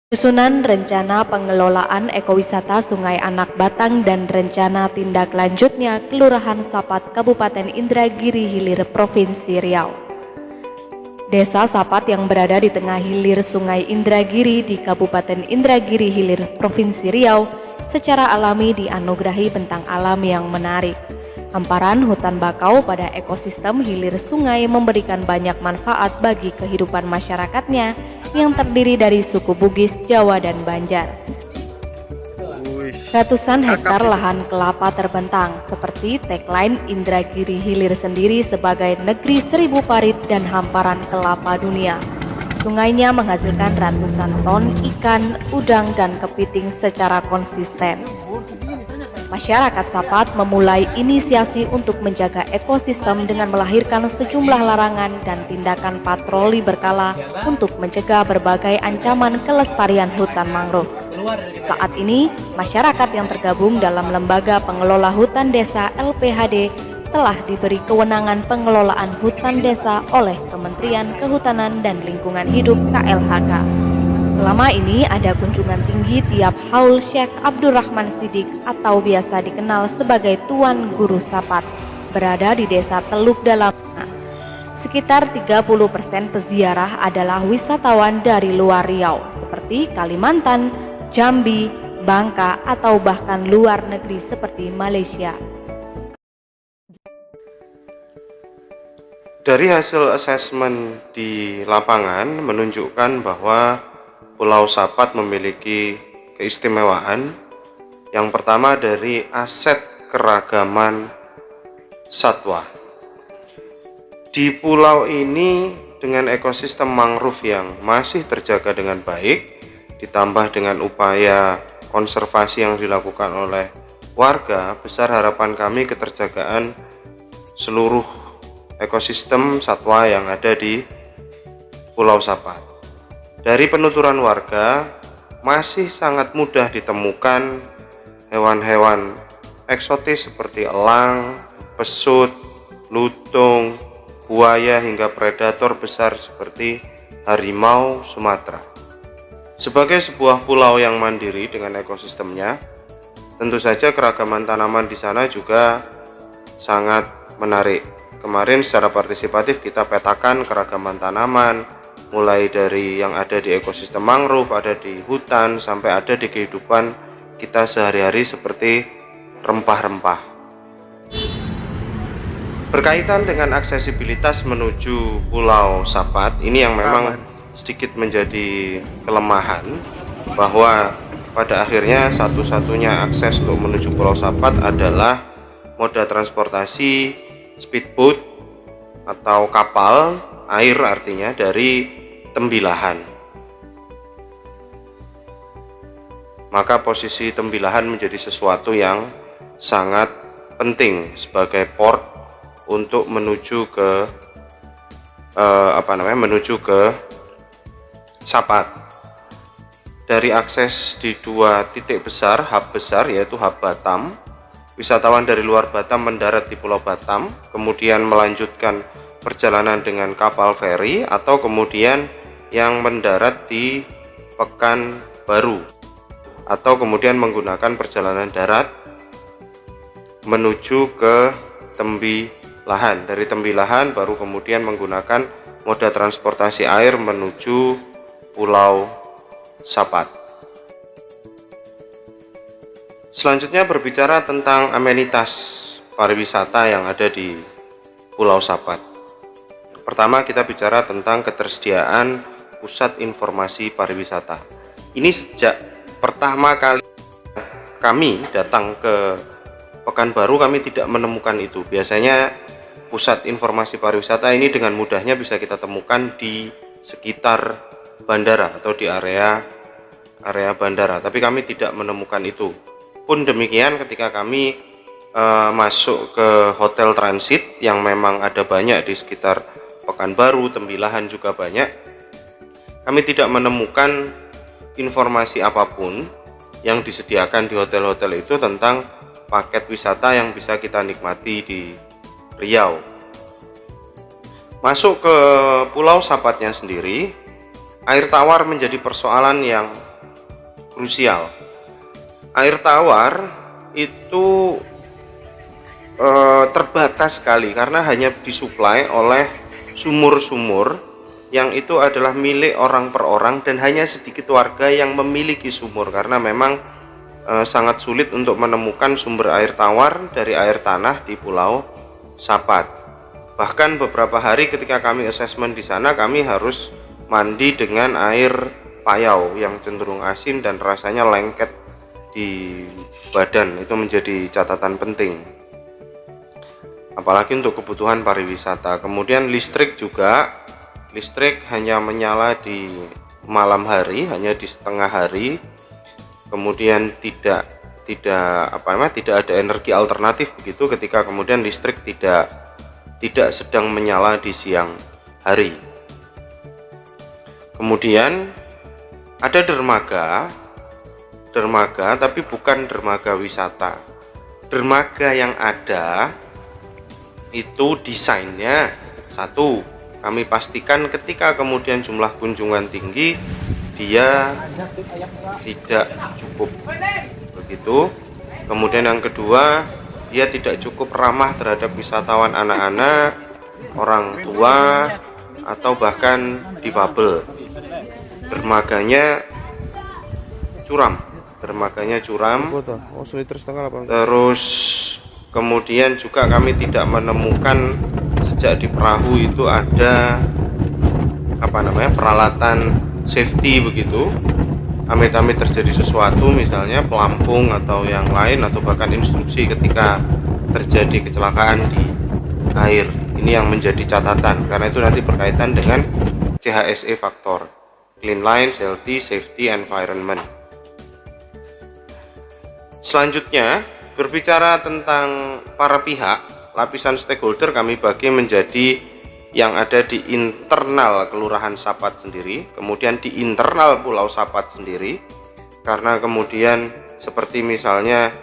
Susunan Rencana Pengelolaan Ekowisata Sungai Anak Batang dan Rencana Tindak Lanjutnya Kelurahan Sapat Kabupaten Indragiri Hilir Provinsi Riau. Desa Sapat yang berada di tengah hilir Sungai Indragiri di Kabupaten Indragiri Hilir Provinsi Riau secara alami dianugerahi bentang alam yang menarik. Hamparan hutan bakau pada ekosistem hilir sungai memberikan banyak manfaat bagi kehidupan masyarakatnya yang terdiri dari suku Bugis, Jawa, dan Banjar. Ratusan hektar lahan kelapa terbentang, seperti tagline Indragiri Hilir sendiri sebagai negeri seribu parit dan hamparan kelapa dunia. Sungainya menghasilkan ratusan ton ikan, udang, dan kepiting secara konsisten. Masyarakat Sapat memulai inisiasi untuk menjaga ekosistem dengan melahirkan sejumlah larangan dan tindakan patroli berkala untuk mencegah berbagai ancaman kelestarian hutan mangrove. Saat ini, masyarakat yang tergabung dalam Lembaga Pengelola Hutan Desa LPHD telah diberi kewenangan pengelolaan hutan desa oleh Kementerian Kehutanan dan Lingkungan Hidup KLHK. Selama ini ada kunjungan tinggi tiap haul Syekh Abdurrahman Siddiq atau biasa dikenal sebagai Tuan Guru Sapat, berada di Desa Teluk Dalam. Sekitar 30% peziarah adalah wisatawan dari luar Riau, seperti Kalimantan, Jambi, Bangka, atau bahkan luar negeri seperti Malaysia. Dari hasil asesmen di lapangan menunjukkan bahwa Pulau Sapat memiliki keistimewaan. Yang pertama dari aset keragaman satwa. Di pulau ini dengan ekosistem mangrove yang masih terjaga dengan baik, ditambah dengan upaya konservasi yang dilakukan oleh warga, besar harapan kami keterjagaan seluruh ekosistem satwa yang ada di Pulau Sapat. Dari penuturan warga, masih sangat mudah ditemukan hewan-hewan eksotis seperti elang, pesut, lutung, buaya, hingga predator besar seperti harimau Sumatera. Sebagai sebuah pulau yang mandiri dengan ekosistemnya, tentu saja keragaman tanaman di sana juga sangat menarik. Kemarin secara partisipatif kita petakan keragaman tanaman, mulai dari yang ada di ekosistem mangrove, ada di hutan, sampai ada di kehidupan kita sehari-hari seperti rempah-rempah. Berkaitan dengan aksesibilitas menuju Pulau Sapat, ini yang memang sedikit menjadi kelemahan, bahwa pada akhirnya satu-satunya akses untuk menuju Pulau Sapat adalah moda transportasi speedboat atau kapal air, artinya dari Tembilahan. Maka posisi Tembilahan menjadi sesuatu yang sangat penting sebagai port untuk menuju ke menuju ke Sapat. Dari akses di dua titik besar, hub besar, yaitu hub Batam, wisatawan dari luar Batam mendarat di Pulau Batam, kemudian melanjutkan perjalanan dengan kapal feri, atau kemudian yang mendarat di Pekanbaru, atau kemudian menggunakan perjalanan darat menuju ke Tembilahan. Dari Tembilahan baru kemudian menggunakan moda transportasi air menuju Pulau Sapat. Selanjutnya berbicara tentang amenitas pariwisata yang ada di Pulau Sapat. Pertama kita bicara tentang ketersediaan pusat informasi pariwisata. Ini sejak pertama kali kami datang ke Pekanbaru kami tidak menemukan itu. Biasanya pusat informasi pariwisata ini dengan mudahnya bisa kita temukan di sekitar bandara atau di area bandara, tapi kami tidak menemukan itu. Pun demikian ketika kami masuk ke hotel transit yang memang ada banyak di sekitar Pekanbaru, Tembilahan juga banyak, kami tidak menemukan informasi apapun yang disediakan di hotel-hotel itu tentang paket wisata yang bisa kita nikmati di Riau. Masuk ke Pulau Sapatnya sendiri, air tawar menjadi persoalan yang krusial. Air tawar itu terbatas sekali karena hanya disuplai oleh sumur-sumur yang itu adalah milik orang per orang, dan hanya sedikit warga yang memiliki sumur karena memang sangat sulit untuk menemukan sumber air tawar dari air tanah di Pulau Sapat. Bahkan beberapa hari ketika kami asesmen di sana, kami harus mandi dengan air payau yang cenderung asin dan rasanya lengket di badan. Itu menjadi catatan penting, apalagi untuk kebutuhan pariwisata. Kemudian listrik juga, listrik hanya menyala di malam hari, hanya di setengah hari. Kemudian tidak ada energi alternatif begitu ketika kemudian listrik tidak sedang menyala di siang hari. Kemudian ada dermaga tapi bukan dermaga wisata. Dermaga yang ada itu desainnya, satu, kami pastikan ketika kemudian jumlah kunjungan tinggi dia tidak cukup begitu. Kemudian yang kedua, dia tidak cukup ramah terhadap wisatawan anak-anak, orang tua, atau bahkan difabel. Dermaganya curam. Terus kemudian juga kami tidak menemukan sejak di perahu itu ada peralatan safety begitu. Amit-amit terjadi sesuatu, misalnya pelampung atau yang lain, atau bahkan instruksi ketika terjadi kecelakaan di air. Ini yang menjadi catatan karena itu nanti berkaitan dengan CHSE faktor, Clean Lines, Healthy, Safety, Environment. Selanjutnya, berbicara tentang para pihak, lapisan stakeholder kami bagi menjadi yang ada di internal Kelurahan Sapat sendiri, kemudian di internal Pulau Sapat sendiri, karena kemudian seperti misalnya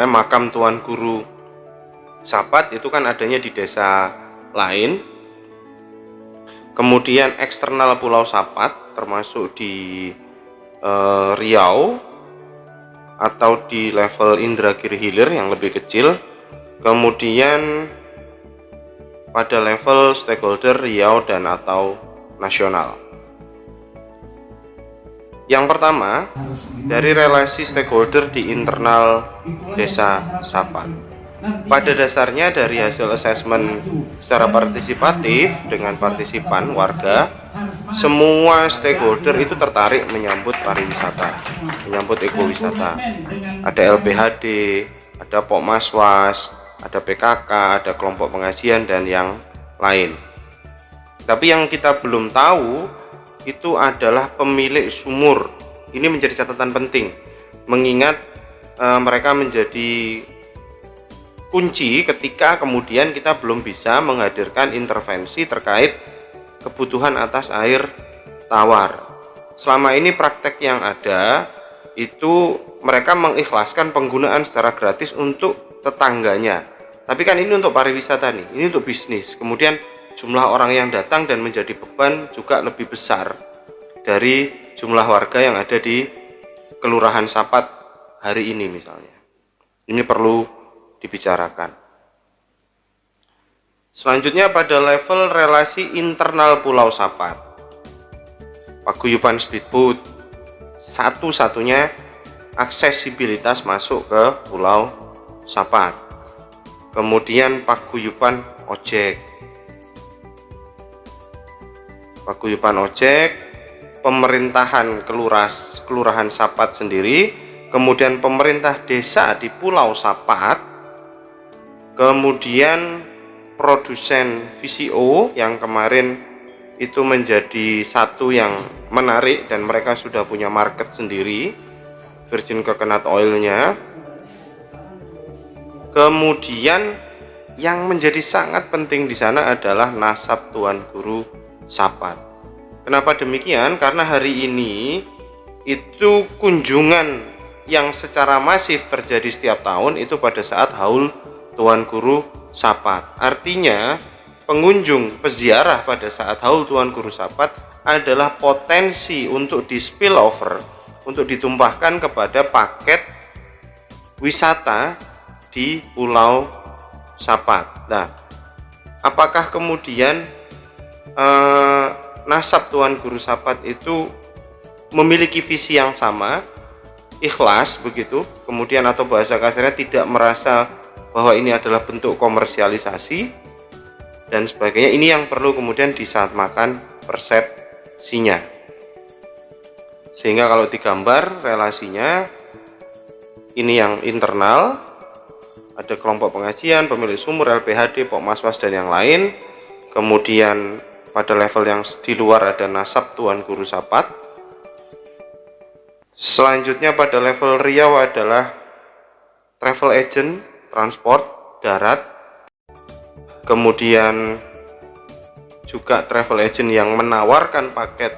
makam Tuan Guru Sapat itu kan adanya di desa lain. Kemudian eksternal Pulau Sapat termasuk di Riau atau di level Indragiri Hilir yang lebih kecil. Kemudian pada level stakeholder Riau dan atau nasional. Yang pertama, dari relasi stakeholder di internal desa Sapat. Pada dasarnya dari hasil asesmen secara partisipatif dengan partisipan warga, semua stakeholder itu tertarik menyambut pariwisata, menyambut ekowisata. Ada LPHD, ada Pokmaswas, ada PKK, ada kelompok pengajian dan yang lain. Tapi yang kita belum tahu itu adalah pemilik sumur. Ini menjadi catatan penting, mengingat mereka menjadi kunci ketika kemudian kita belum bisa menghadirkan intervensi terkait kebutuhan atas air tawar. Selama ini praktek yang ada itu mereka mengikhlaskan penggunaan secara gratis untuk tetangganya. Tapi kan ini untuk pariwisata nih, ini untuk bisnis. Kemudian jumlah orang yang datang dan menjadi beban juga lebih besar dari jumlah warga yang ada di Kelurahan Sapat hari ini misalnya. Ini perlu dibicarakan. Selanjutnya pada level relasi internal Pulau Sapat, paguyuban speedboat satu-satunya aksesibilitas masuk ke Pulau Sapat. Kemudian paguyuban ojek, pemerintahan kelurahan Sapat sendiri, kemudian pemerintah desa di Pulau Sapat, kemudian produsen VCO yang kemarin itu menjadi satu yang menarik dan mereka sudah punya market sendiri, Virgin Coconut Oil-nya. Kemudian yang menjadi sangat penting di sana adalah nasab Tuan Guru Sapat. Kenapa demikian? Karena hari ini itu kunjungan yang secara masif terjadi setiap tahun itu pada saat haul Tuan Guru Sapat. Artinya pengunjung peziarah pada saat haul Tuan Guru Sapat adalah potensi untuk di spillover, untuk ditumpahkan kepada paket wisata di Pulau Sapat. Nah, apakah kemudian nasab Tuan Guru Sapat itu memiliki visi yang sama, ikhlas begitu, kemudian atau bahasa kasarnya tidak merasa bahwa ini adalah bentuk komersialisasi dan sebagainya? Ini yang perlu kemudian disamakan persepsinya, sehingga kalau digambar relasinya, ini yang internal, ada kelompok pengajian, pemilik sumur, LPHD, Pokmaswas dan yang lain. Kemudian pada level yang di luar ada nasab Tuan Guru Sapat. Selanjutnya pada level Riau adalah travel agent, transport darat. Kemudian juga travel agent yang menawarkan paket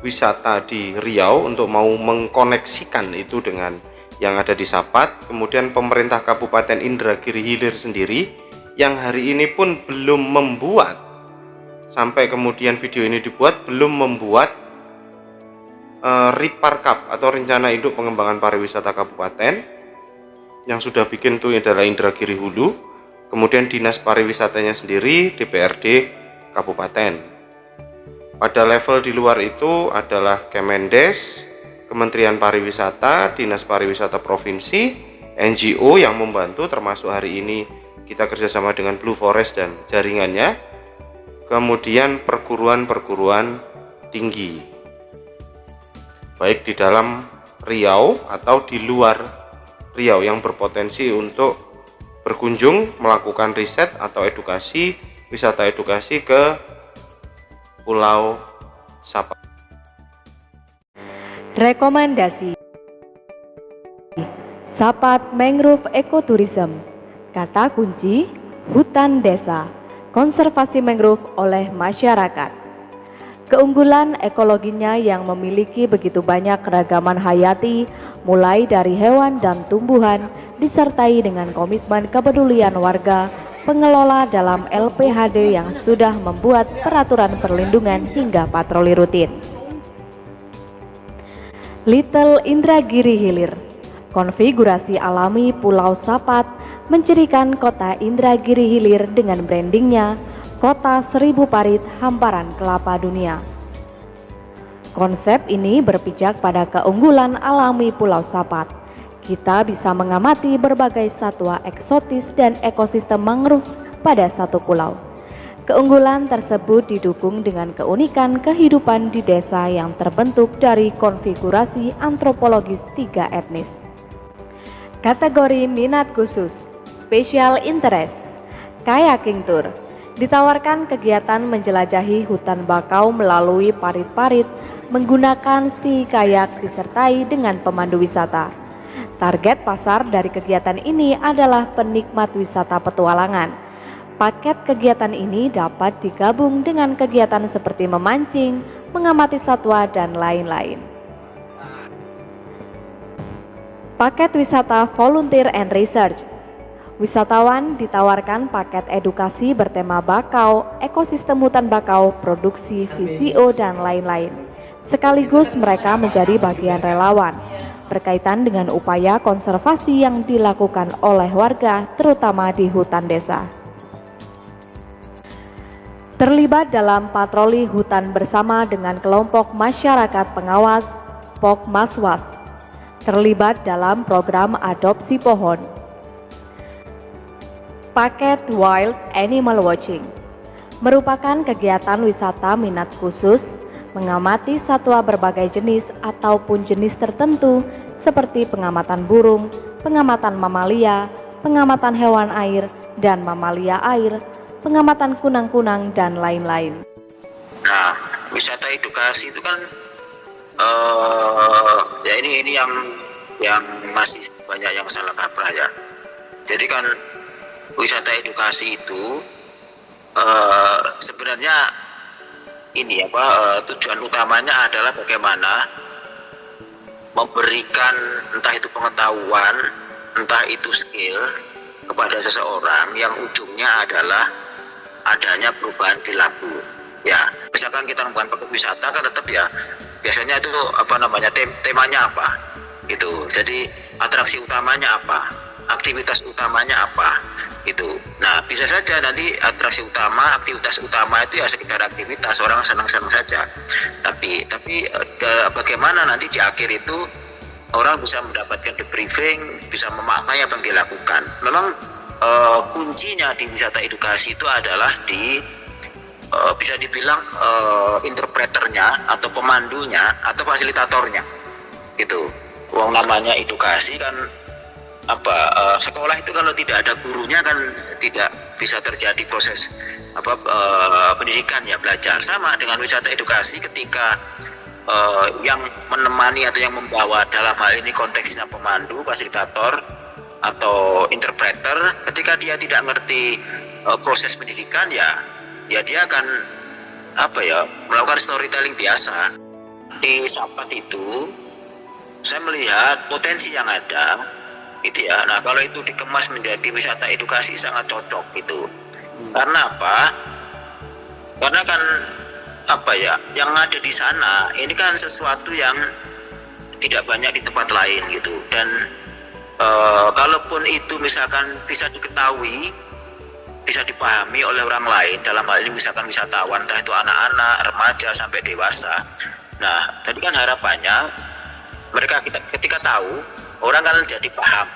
wisata di Riau untuk mau mengkoneksikan itu dengan yang ada di Sapat. Kemudian pemerintah Kabupaten Indragiri Hilir sendiri yang hari ini pun belum membuat, sampai kemudian video ini dibuat, belum membuat Riparkap atau Rencana Induk Pengembangan Pariwisata Kabupaten. Yang sudah bikin itu adalah Indragiri Hulu, kemudian Dinas Pariwisatanya sendiri DPRD Kabupaten. Pada level di luar itu adalah Kemendes, Kementerian Pariwisata, Dinas Pariwisata Provinsi, NGO yang membantu, termasuk hari ini kita kerjasama dengan Blue Forest dan jaringannya, kemudian perguruan-perguruan tinggi, baik di dalam Riau atau di luar Riau yang berpotensi untuk berkunjung, melakukan riset atau edukasi, wisata edukasi ke Pulau Sapat. Rekomendasi Sapat Mangrove Ecotourism. Kata kunci, hutan desa, konservasi mangrove oleh masyarakat. Keunggulan ekologinya yang memiliki begitu banyak keragaman hayati, mulai dari hewan dan tumbuhan, disertai dengan komitmen kepedulian warga, pengelola dalam LPHD yang sudah membuat peraturan perlindungan hingga patroli rutin. Little Indragiri Hilir. Konfigurasi alami Pulau Sapat mencirikan kota Indragiri Hilir dengan brandingnya Kota Seribu Parit Hamparan Kelapa Dunia. Konsep ini berpijak pada keunggulan alami Pulau Sapat. Kita bisa mengamati berbagai satwa eksotis dan ekosistem mangrove pada satu pulau. Keunggulan tersebut didukung dengan keunikan kehidupan di desa yang terbentuk dari konfigurasi antropologis 3 etnis. Kategori minat khusus, special interest, kayaking tour. Ditawarkan kegiatan menjelajahi hutan bakau melalui parit-parit menggunakan si kayak disertai dengan pemandu wisata. Target pasar dari kegiatan ini adalah penikmat wisata petualangan. Paket kegiatan ini dapat digabung dengan kegiatan seperti memancing, mengamati satwa, dan lain-lain. Paket wisata volunteer and research. Wisatawan ditawarkan paket edukasi bertema bakau, ekosistem hutan bakau, produksi VCO, dan lain-lain. Sekaligus mereka menjadi bagian relawan berkaitan dengan upaya konservasi yang dilakukan oleh warga, terutama di hutan desa. Terlibat dalam patroli hutan bersama dengan kelompok masyarakat pengawas Pokmaswas. Terlibat dalam program adopsi pohon. Paket Wild Animal Watching merupakan kegiatan wisata minat khusus mengamati satwa berbagai jenis ataupun jenis tertentu seperti pengamatan burung, pengamatan mamalia, pengamatan hewan air dan mamalia air, pengamatan kunang-kunang dan lain-lain. Nah, wisata edukasi itu kan ya ini yang masih banyak yang salah kaprah ya. Jadi kan wisata edukasi itu sebenarnya ini tujuan utamanya adalah bagaimana memberikan entah itu pengetahuan, entah itu skill kepada seseorang yang ujungnya adalah adanya perubahan perilaku. Ya, misalkan kita membuat paket wisata kan tetap ya biasanya itu temanya apa gitu. Jadi atraksi utamanya apa, aktivitas utamanya apa gitu. Nah, bisa saja nanti aktivitas utama itu ya sekedar aktivitas, orang senang-senang saja. Tapi bagaimana nanti di akhir itu orang bisa mendapatkan debriefing, bisa memaknai apa yang dilakukan. Memang kuncinya di wisata edukasi itu adalah di bisa dibilang interpreternya atau pemandunya atau fasilitatornya gitu. Uang namanya edukasi kan sekolah itu kalau tidak ada gurunya kan tidak bisa terjadi proses pendidikan ya, belajar. Sama dengan wisata edukasi, ketika yang menemani atau yang membawa, dalam hal ini konteksnya pemandu, fasilitator atau interpreter, ketika dia tidak ngerti proses pendidikan ya dia akan melakukan storytelling biasa. Di Sapat itu saya melihat potensi yang ada itu ya. Nah, kalau itu dikemas menjadi wisata edukasi sangat cocok gitu. Karena apa? Karena kan yang ada di sana ini kan sesuatu yang tidak banyak di tempat lain gitu. Dan kalaupun itu misalkan bisa diketahui, bisa dipahami oleh orang lain, dalam hal ini misalkan wisatawan, entah itu anak-anak, remaja sampai dewasa. Nah, tadi kan harapannya mereka ketika tahu, orang kan jadi paham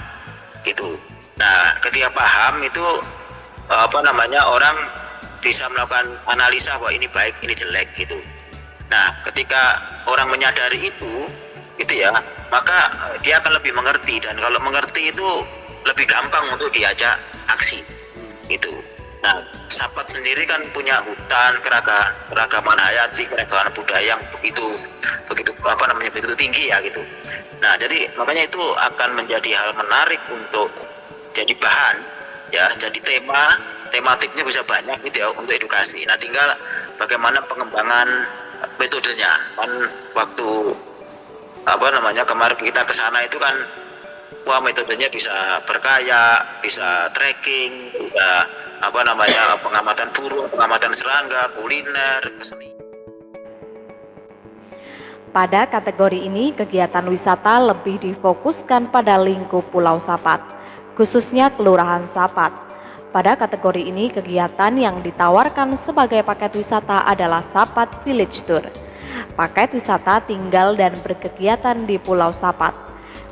gitu. Nah, ketika paham itu orang bisa melakukan analisa bahwa ini baik, ini jelek gitu. Nah, ketika orang menyadari itu ya, maka dia akan lebih mengerti, dan kalau mengerti itu lebih gampang untuk diajak aksi gitu. Nah, Sapat sendiri kan punya hutan, keragaman hayati, keragaman budaya yang begitu tinggi ya gitu. Nah, jadi makanya itu akan menjadi hal menarik untuk jadi bahan ya, jadi tematiknya bisa banyak gitu ya untuk edukasi. Nah, tinggal bagaimana pengembangan metodenya. Kan waktu kemarin kita ke sana itu kan metodenya bisa berkayak, bisa trekking, bisa pengamatan burung, pengamatan serangga, kuliner, keseni. Pada kategori ini, kegiatan wisata lebih difokuskan pada lingkup Pulau Sapat, khususnya Kelurahan Sapat. Pada kategori ini, kegiatan yang ditawarkan sebagai paket wisata adalah Sapat Village Tour. Paket wisata tinggal dan berkegiatan di Pulau Sapat.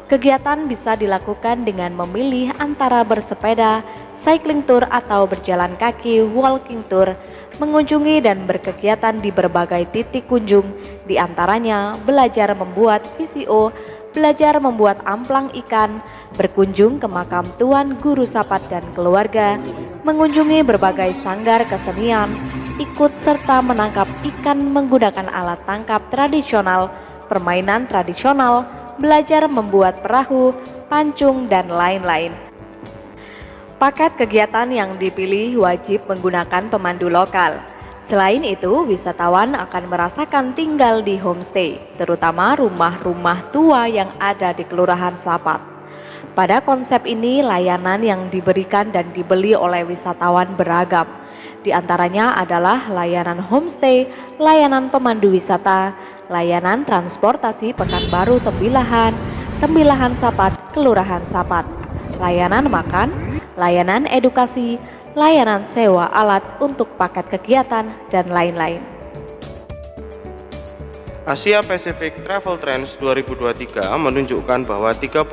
Kegiatan bisa dilakukan dengan memilih antara bersepeda, cycling tour atau berjalan kaki, walking tour, mengunjungi dan berkegiatan di berbagai titik kunjung, di antaranya belajar membuat VCO, belajar membuat amplang ikan, berkunjung ke makam Tuan Guru Sapat dan keluarga, mengunjungi berbagai sanggar kesenian, ikut serta menangkap ikan menggunakan alat tangkap tradisional, permainan tradisional, belajar membuat perahu, pancung, dan lain-lain. Paket kegiatan yang dipilih wajib menggunakan pemandu lokal. Selain itu, wisatawan akan merasakan tinggal di homestay, terutama rumah-rumah tua yang ada di Kelurahan Sapat. Pada konsep ini, layanan yang diberikan dan dibeli oleh wisatawan beragam. Di antaranya adalah layanan homestay, layanan pemandu wisata, layanan transportasi Pekanbaru Tembilahan, Tembilahan Sapat, Kelurahan Sapat, layanan makan, layanan edukasi, layanan sewa alat untuk paket kegiatan, dan lain-lain. Asia Pacific Travel Trends 2023 menunjukkan bahwa 32%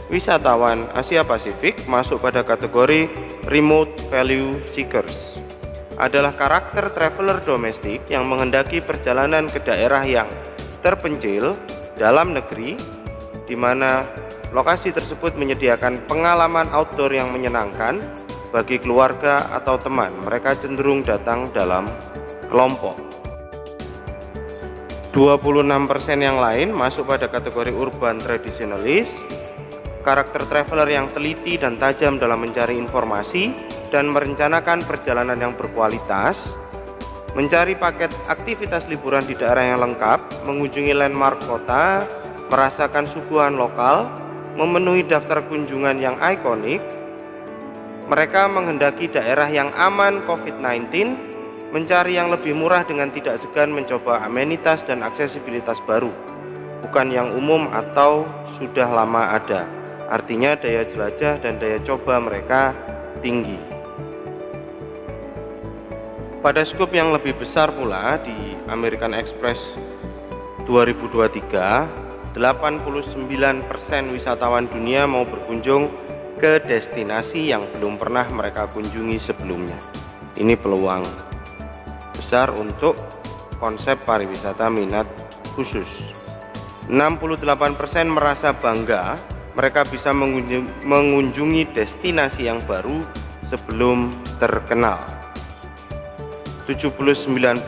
wisatawan Asia Pasifik masuk pada kategori Remote Value Seekers, adalah karakter traveler domestik yang menghendaki perjalanan ke daerah yang terpencil dalam negeri, di mana lokasi tersebut menyediakan pengalaman outdoor yang menyenangkan bagi keluarga atau teman. Mereka cenderung datang dalam kelompok. 26% yang lain masuk pada kategori urban traditionalist, karakter traveler yang teliti dan tajam dalam mencari informasi dan merencanakan perjalanan yang berkualitas, mencari paket aktivitas liburan di daerah yang lengkap, mengunjungi landmark kota, merasakan suguhan lokal, memenuhi daftar kunjungan yang ikonik, Mereka menghendaki daerah yang aman COVID-19, mencari yang lebih murah dengan tidak segan mencoba amenitas dan aksesibilitas baru, bukan yang umum atau sudah lama ada. Artinya daya jelajah dan daya coba mereka tinggi. Pada skop yang lebih besar pula, di American Express 2023, 89% wisatawan dunia mau berkunjung ke destinasi yang belum pernah mereka kunjungi sebelumnya. Ini peluang besar untuk konsep pariwisata minat khusus. 68% merasa bangga mereka bisa mengunjungi destinasi yang baru sebelum terkenal. 79%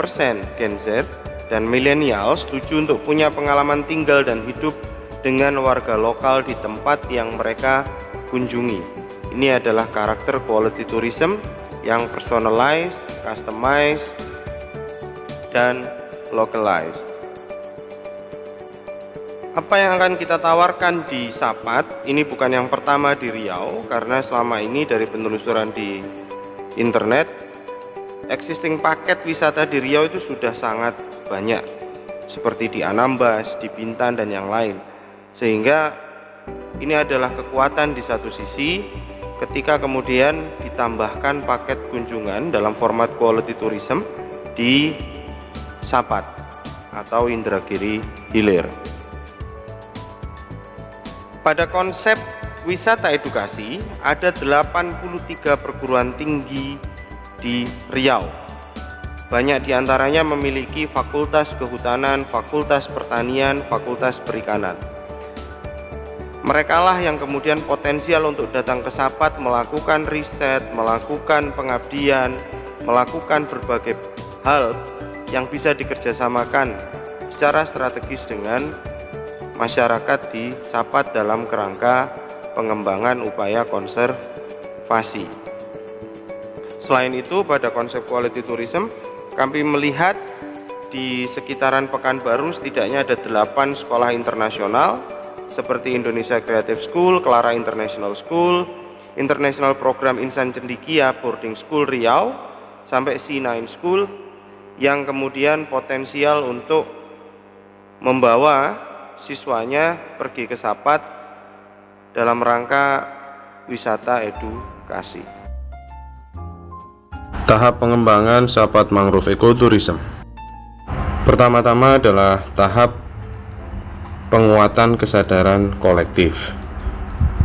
Gen Z dan milenial setuju untuk punya pengalaman tinggal dan hidup dengan warga lokal di tempat yang mereka kunjungi. Ini adalah karakter quality tourism yang personalized, customized, dan localized. Apa yang akan kita tawarkan di Sapat? Ini bukan yang pertama di Riau, karena selama ini dari penelusuran di internet, existing paket wisata di Riau itu sudah sangat banyak, seperti di Anambas, di Bintan, dan yang lain. Sehingga ini adalah kekuatan di satu sisi, ketika kemudian ditambahkan paket kunjungan dalam format quality tourism di Sapat atau Indragiri Hilir. Pada konsep wisata edukasi, ada 83 perguruan tinggi di Riau. Banyak diantaranya memiliki fakultas kehutanan, fakultas pertanian, fakultas perikanan. Merekalah yang kemudian potensial untuk datang ke Sapat, melakukan riset, melakukan pengabdian, melakukan berbagai hal yang bisa dikerjasamakan secara strategis dengan masyarakat di Sapat dalam kerangka pengembangan upaya konservasi. Selain itu, pada konsep quality tourism, kami melihat di sekitaran Pekanbaru setidaknya ada 8 sekolah internasional seperti Indonesia Creative School, Clara International School, International Program Insan Cendikia Boarding School Riau, sampai C9 School, yang kemudian potensial untuk membawa siswanya pergi ke Sapat dalam rangka wisata edukasi. Tahap pengembangan Sapat Mangrove Ecotourism. Pertama-tama adalah tahap penguatan kesadaran kolektif.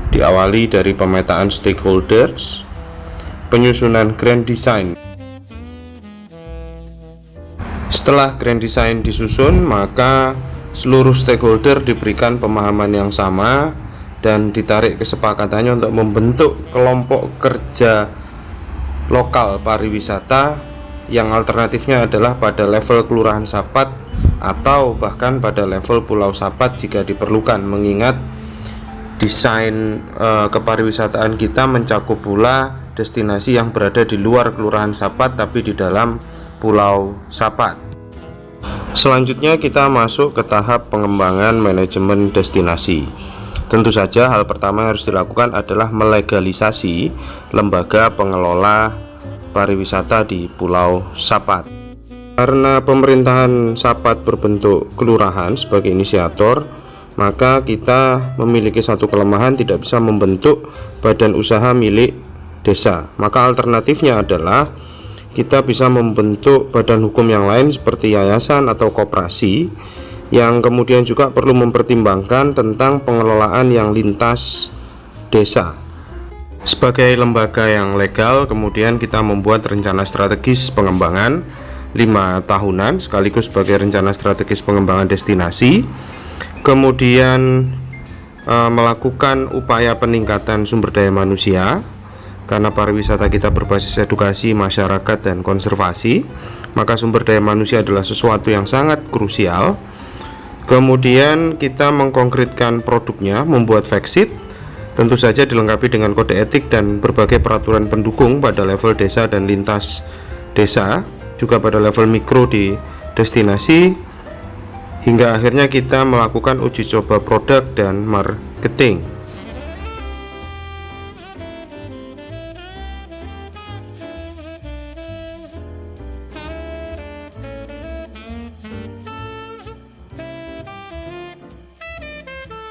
Diawali dari pemetaan stakeholders, penyusunan grand design. Setelah grand design disusun, maka seluruh stakeholder diberikan pemahaman yang sama dan ditarik kesepakatannya untuk membentuk kelompok kerja lokal pariwisata yang alternatifnya adalah pada level Kelurahan Sapat atau bahkan pada level Pulau Sapat jika diperlukan, mengingat desain kepariwisataan kita mencakup pula destinasi yang berada di luar Kelurahan Sapat tapi di dalam Pulau Sapat. Selanjutnya kita masuk ke tahap pengembangan manajemen destinasi. Tentu saja hal pertama yang harus dilakukan adalah melegalisasi lembaga pengelola pariwisata di Pulau Sapat. Karena pemerintahan Sapat berbentuk kelurahan sebagai inisiator, maka kita memiliki satu kelemahan, tidak bisa membentuk badan usaha milik desa. Maka alternatifnya adalah kita bisa membentuk badan hukum yang lain seperti yayasan atau koperasi, yang kemudian juga perlu mempertimbangkan tentang pengelolaan yang lintas desa. Sebagai lembaga yang legal, kemudian kita membuat rencana strategis pengembangan 5 tahunan sekaligus sebagai rencana strategis pengembangan destinasi, kemudian melakukan upaya peningkatan sumber daya manusia. Karena pariwisata kita berbasis edukasi, masyarakat, dan konservasi, maka sumber daya manusia adalah sesuatu yang sangat krusial. Kemudian kita mengkonkretkan produknya, membuat fact sheet, tentu saja dilengkapi dengan kode etik dan berbagai peraturan pendukung pada level desa dan lintas desa, juga pada level mikro di destinasi, hingga akhirnya kita melakukan uji coba produk dan marketing.